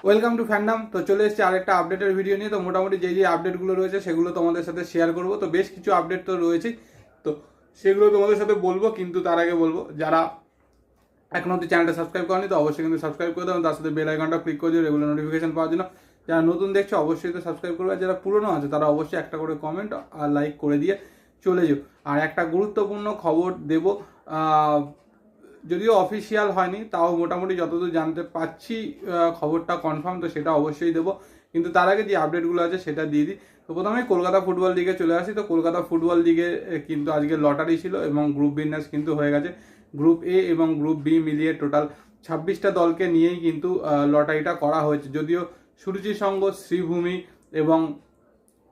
Welcome to fandom. তো চলে এসেছে আরেকটা আপডেটের ভিডিও নিয়ে। তো মোটামুটি যে আপডেটগুলো রয়েছে সেগুলো তোমাদের সাথে শেয়ার করব। তো বেশ কিছু আপডেট তো রয়েছে, তো সেগুলো তোমাদের সাথে বলবো। কিন্তু তার আগে বলবো, যারা এখনো অব্দি চ্যানেলটা সাবস্ক্রাইব করেনি তো অবশ্যই কিন্তু সাবস্ক্রাইব করে দেবেন, তার সাথে বেল আইকনটা ক্লিক করে দিও রেগুলার নোটিফিকেশন পাওয়ার জন্য। যারা নতুন দেখছো অবশ্যই তো সাবস্ক্রাইব করবে, আর যারা পুরনো আছে তারা অবশ্যই একটা করে কমেন্ট আর লাইক করে দিয়ে চলে যাও। আর একটা গুরুত্বপূর্ণ খবর দেব, যদিও অফিসিয়াল হয়নি, তাও মোটামুটি যতদূর জানতে পারছি খবরটা কনফার্ম, তো সেটা অবশ্যই দেবো। কিন্তু তার আগে যে আপডেটগুলো আছে সেটা দিয়ে দিই। তো প্রথমে কলকাতা ফুটবল লিগে চলে আসি। তো কলকাতা ফুটবল লিগে কিন্তু আজকে লটারি ছিল এবং গ্রুপ বিন্যাস কিন্তু হয়ে গেছে। গ্রুপ এ এবং গ্রুপ বি মিলিয়ে টোটাল 26টা দলকে নিয়েই কিন্তু লটারিটা করা হয়েছে। যদিও সুরুচি সংঘ, শ্রীভূমি এবং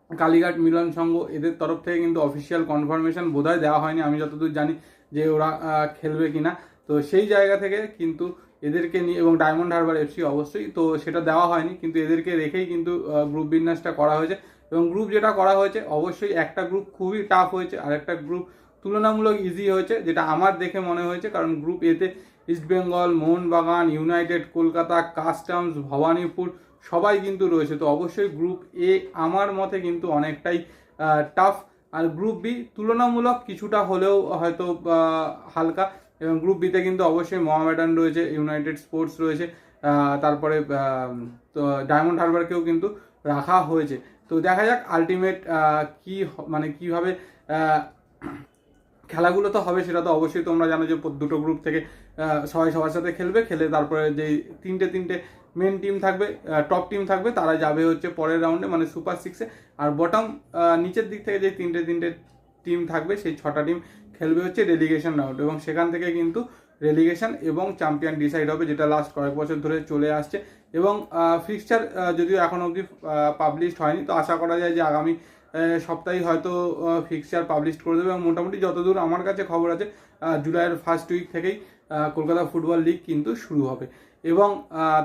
কালীঘাট মিলন সংঘ এদের তরফ থেকে কিন্তু অফিসিয়াল কনফার্মেশন বোধহয় দেওয়া হয়নি, আমি যতদূর জানি, যে ওরা খেলবে কিনা। তো সেই জায়গা থেকে কিন্তু এদেরকে নিয়ে, এবং ডায়মন্ড হারবার এফসি অবশ্যই, তো সেটা দেওয়া হয়নি, কিন্তু এদেরকে রেখেই কিন্তু গ্রুপ বিন্যাসটা করা হয়েছে। এবং গ্রুপ যেটা করা হয়েছে, অবশ্যই একটা গ্রুপ খুবই টাফ হয়েছে আর একটা গ্রুপ তুলনামূলক ইজি হয়েছে, যেটা আমার দেখে মনে হয়েছে। কারণ গ্রুপ এতে ইস্টবেঙ্গল, মোহনবাগান, ইউনাইটেড কলকাতা, কাস্টমস, ভবানীপুর সবাই কিন্তু রয়েছে। তো অবশ্যই গ্রুপ এ আমার মতে কিন্তু অনেকটাই টাফ। আর গ্রুপ বি তুলনামূলক কিছুটা হলেও হয়তো হালকা। এবং গ্রুপ বিতে কিন্তু অবশ্যই মোহামেডান রয়েছে, ইউনাইটেড স্পোর্টস রয়েছে, তারপরে তো ডায়মন্ড হারবারকেও কিন্তু রাখা হয়েছে। তো দেখা যাক আলটিমেট কি মানে কিভাবে খেলাগুলো তো হবে, সেটা তো অবশ্যই তোমরা জানো যে দুটো গ্রুপ থেকে সবাই সবার সাথে খেলবে, খেলে তারপরে যেই তিনটে মেন টিম থাকবে, টপ টিম থাকবে, তারা যাবে হচ্ছে পরের রাউন্ডে, মানে সুপার সিক্সে। আর বটম নিচের দিক থেকে যে তিনটে টিম থাকবে, সেই 6টা টিম খেলবে হচ্ছে রেলিগেশন রাউন্ড, এবং সেখান থেকে কিন্তু রেলিগেশন এবং চ্যাম্পিয়ন ডিসাইড হবে, যেটা লাস্ট কয়েক বছর ধরে চলে আসছে। এবং ফিক্সচার যদিও এখন অবধি পাবলিশড হয়নি, তো আশা করা যায় যে আগামী সপ্তাহে হয়তো ফিক্সচার পাবলিশ করে দেবে। এবং মোটামুটি যতদূর আমার কাছে খবর আছে, জুলাইয়ের ফার্স্ট উইক থেকেই কলকাতা ফুটবল লিগ কিন্তু শুরু হবে। এবং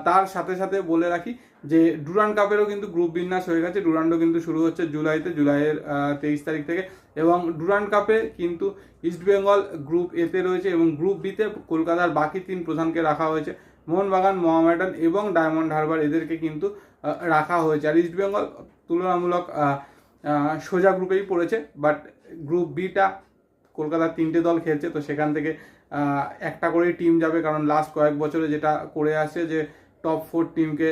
তার সাথে সাথে বলে রাখি যে ডুরান্ড কাপেরও কিন্তু গ্রুপ বিন্যাস হয়ে গেছে। ডুরান্ডও কিন্তু শুরু হচ্ছে জুলাইয়ের 23 তারিখ থেকে। এবং ডুরান্ড কাপে কিন্তু ইস্টবেঙ্গল গ্রুপ এতে রয়েছে, এবং গ্রুপ বিতে কলকাতার বাকি 3 প্রধানকে রাখা হয়েছে, মোহনবাগান, মোহামেডান এবং ডায়মন্ড হারবার, এদেরকে কিন্তু রাখা হয়েছে। আর ইস্টবেঙ্গল তুলনামূলক সোজা গ্রুপেই পড়েছে, বাট গ্রুপ বিটা কলকাতার 3টে দল খেলছে, তো সেখান থেকে একটা করেই টিম যাবে। কারণ লাস্ট কয়েক বছরে যেটা করে আসছে যে টপ 4 টিমকে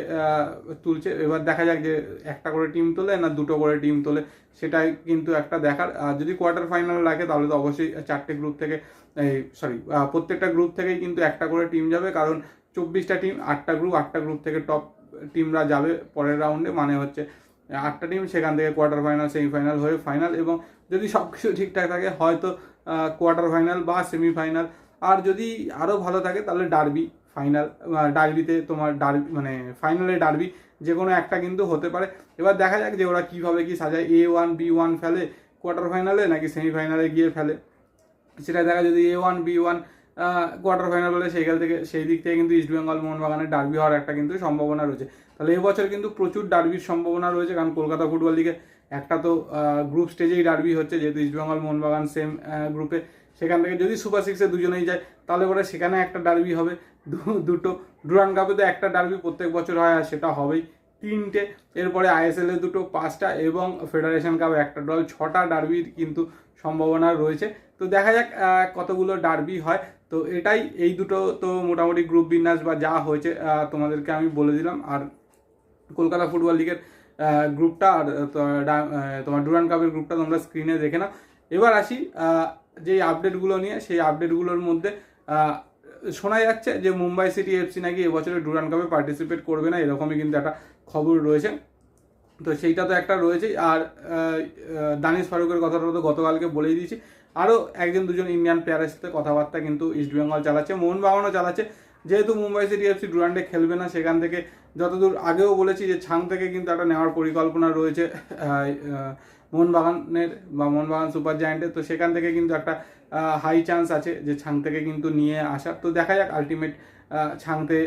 তুলছে। এবার দেখা যাক যে একটা করে টিম তোলে না দুটো করে টিম তোলে, সেটাই কিন্তু একটা দেখার। যদি কোয়ার্টার ফাইনাল রাখে তাহলে তো অবশ্যই 4টে গ্রুপ থেকে, প্রত্যেকটা গ্রুপ থেকেই কিন্তু একটা করে টিম যাবে। কারণ 24টা টিম, 8টা গ্রুপ থেকে টপ টিমরা যাবে পরের রাউন্ডে, মানে হচ্ছে 8টা টিম, সেখান থেকে কোয়ার্টার ফাইনাল, সেমিফাইনাল হয়ে ফাইনাল। এবং যদি সব কিছু ঠিকঠাক থাকে হয়তো কোয়ার্টার ফাইনাল বা সেমিফাইনাল। আর যদি আরও ভালো থাকে তাহলে ডার্বি ফাইনাল, ডার্বিতে তোমার ডার্বি মানে ফাইনালে ডার্বি, যে কোনো একটা কিন্তু হতে পারে। এবার দেখা যাক যে ওরা কীভাবে কি সাজায়, A1 B1 ফেলে কোয়ার্টার ফাইনালে নাকি সেমিফাইনালে গিয়ে ফেলে, সেটা দেখা। যদি A1 B1 কোয়ার্টার ফাইনাল বলে সেই দিক থেকে কিন্তু ইস্টবেঙ্গল মোহনবাগানের ডার্বি হওয়ার একটা কিন্তু সম্ভাবনা রয়েছে। তাহলে এবছর কিন্তু প্রচুর ডার্বির সম্ভাবনা রয়েছে, কারণ কলকাতা ফুটবল লিগে একটা তো গ্রুপ স্টেজেই ডার্বি হচ্ছে, যেহেতু ইস্টবেঙ্গল মোহনবাগান সেম গ্রুপে। সেখান থেকে যদি সুপার সিক্সে দুজনেই যায় তাহলে পরে সেখানে একটা ডার্বি হবে। দুটো ডুরান্ড কাপে তো একটা ডার্বি প্রত্যেক বছর হয়, আর সেটা হবেই 3টে। এরপরে ISL এ 2টো, 5টা, এবং ফেডারেশন কাপে একটা দল, 6টা ডার্বির কিন্তু সম্ভাবনা রয়েছে। তো দেখা যাক কতগুলো ডার্বি হয়। তো এটাই, এই দুটো তো মোটামুটি গ্রুপ বিন্যাস বা যা হয়েছে তোমাদেরকে আমি বলে দিলাম। আর কলকাতা ফুটবল লিগের গ্রুপটা আর তোমার ডুরান্ড কাপের গ্রুপটা তোমরা স্ক্রিনে দেখে নাও। এবার আসি যেই আপডেটগুলো নিয়ে, সেই আপডেটগুলোর মধ্যে শোনা যাচ্ছে যে মুম্বাই সিটি এফসি নাকি এবছরে ডুরান্ড কাপে পার্টিসিপেট করবে না, এরকমই কিন্তু একটা খবর রয়েছে। তো সেইটা তো একটা রয়েছেই। আর দানিশ ফারুকের কথাটা তো গতকালকে বলেই দিয়েছি। আরও 1-2জন ইন্ডিয়ান প্লেয়ারের সাথে কথাবার্তা কিন্তু ইস্টবেঙ্গল চালাচ্ছে, মোহনবাগানও চালাচ্ছে। যেহেতু মুম্বাই সিটি এফসি ডুরান্ডে খেলবে না, সেখান থেকে যতদূর আগেও বলেছি যে ছাং থেকে কিন্তু একটা নেওয়ার পরিকল্পনা রয়েছে মোহনবাগানের বা মোহনবাগান সুপার জায়ান্টের। তো সেখান থেকে কিন্তু একটা হাই চান্স আছে যে ছাং থেকে কিন্তু নিয়ে আসার। তো দেখা যাক আলটিমেট ছাংতে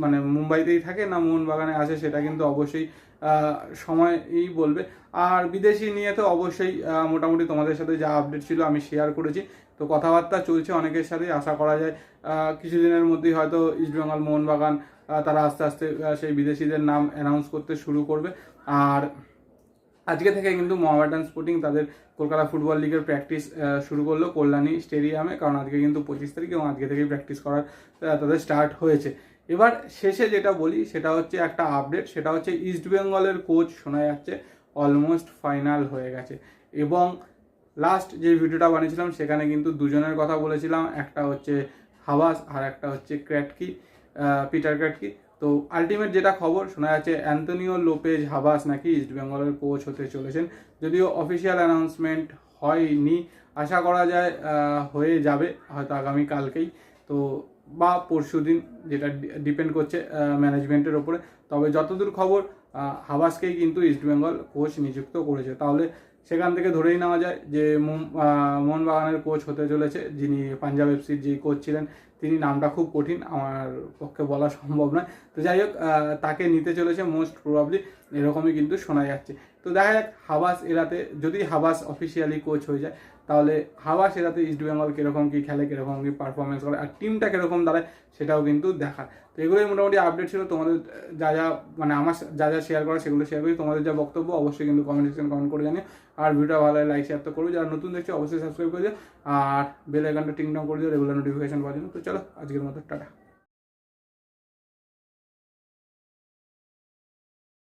মানে মুম্বাইতেই থাকে না মোহনবাগানে আসে, সেটা কিন্তু অবশ্যই সময়ই বলবে। আর বিদেশি নিয়ে তো অবশ্যই মোটামুটি তোমাদের সাথে যা আপডেট ছিল আমি শেয়ার করেছি। তো কথাবার্তা চলছে অনেকের সাথে, আশা করা যায় কিছুদিনের মধ্যেই হয়তো ইস্টবেঙ্গল মোহনবাগান তারা আস্তে আস্তে সেই বিদেশিদের নাম অ্যানাউন্স করতে শুরু করবে। আর আজকে থেকে কিন্তু মোহামেডান স্পোর্টিং তাদের কলকাতা ফুটবল লিগের প্র্যাকটিস শুরু করলো কল্যাণী স্টেডিয়ামে, কারণ আজকে কিন্তু 25 তারিখ এবং আজকে থেকেই প্র্যাকটিস করার তাদের স্টার্ট হয়েছে। এবার শেষে যেটা বলি সেটা হচ্ছে একটা আপডেট, সেটা হচ্ছে ইস্টবেঙ্গলের কোচ শোনা যাচ্ছে অলমোস্ট ফাইনাল হয়ে গেছে। এবং লাস্ট যে ভিডিওটা বানিয়েছিলাম সেখানে কিন্তু দুজনের কথা বলেছিলাম, একটা হচ্ছে হাবাস আর একটা হচ্ছে ক্র্যাটকি, পিটার ক্র্যাটকি। তো আলটিমেট যেটা খবর শোনা যাচ্ছে অ্যান্তোনিও লোপেজ হাবাস নাকি ইস্টবেঙ্গলের কোচ হতে চলেছেন। যদিও অফিসিয়াল অ্যানাউন্সমেন্ট হয়নি, আশা করা যায় হয়ে যাবে হয়তো আগামী কালকেই তো বা পরশু দিন, যেটা ডিপেন্ড করছে ম্যানেজমেন্টের ওপরে। তবে যতদূর খবর হাবাসকেই কিন্তু ইস্টবেঙ্গল কোচ নিযুক্ত করেছে। তাহলে সেখান থেকে ধরেই নেওয়া যায় যে মোহনবাগানের কোচ হতে চলেছে যিনি পাঞ্জাব এফসির যে কোচ ছিলেন তিনি, নামটা খুব কঠিন আমার পক্ষে বলা সম্ভব নয়। তো যাই হোক, তাকে নিতে চলেছে মোস্ট প্রবাবলি, এরকমই কিন্তু শোনা যাচ্ছে। তো দেখা যাক হাবাস এরাতে, যদি হাবাস অফিসিয়ালি কোচ হয়ে যায় তাহলে হাবাস এরাতে ইস্টবেঙ্গল কীরকম কী খেলে, কীরকম কী পারফরমেন্স করে আর টিমটা কীরকম দাঁড়ায় সেটাও কিন্তু দেখার। তো এগুলোই মোটামুটি আপডেট ছিল। তোমাদের যা যা মানে আমার যা যা শেয়ার করা সেগুলো শেয়ার করি। তোমাদের যা বক্তব্য অবশ্যই কিন্তু কমেন্ট সেকশন কমেন্ট করে জানিও। আর ভিডিওটা ভালো লাগে লাইক শেয়ার তো করবে, যারা নতুন দেখছো অবশ্যই সাবস্ক্রাইব করে দিও আর বেল আইকনটা টিং টং করে দিও রেগুলার নোটিফিকেশন পাওয়ার জন্য। তো চলো আজকের মতো টাটা।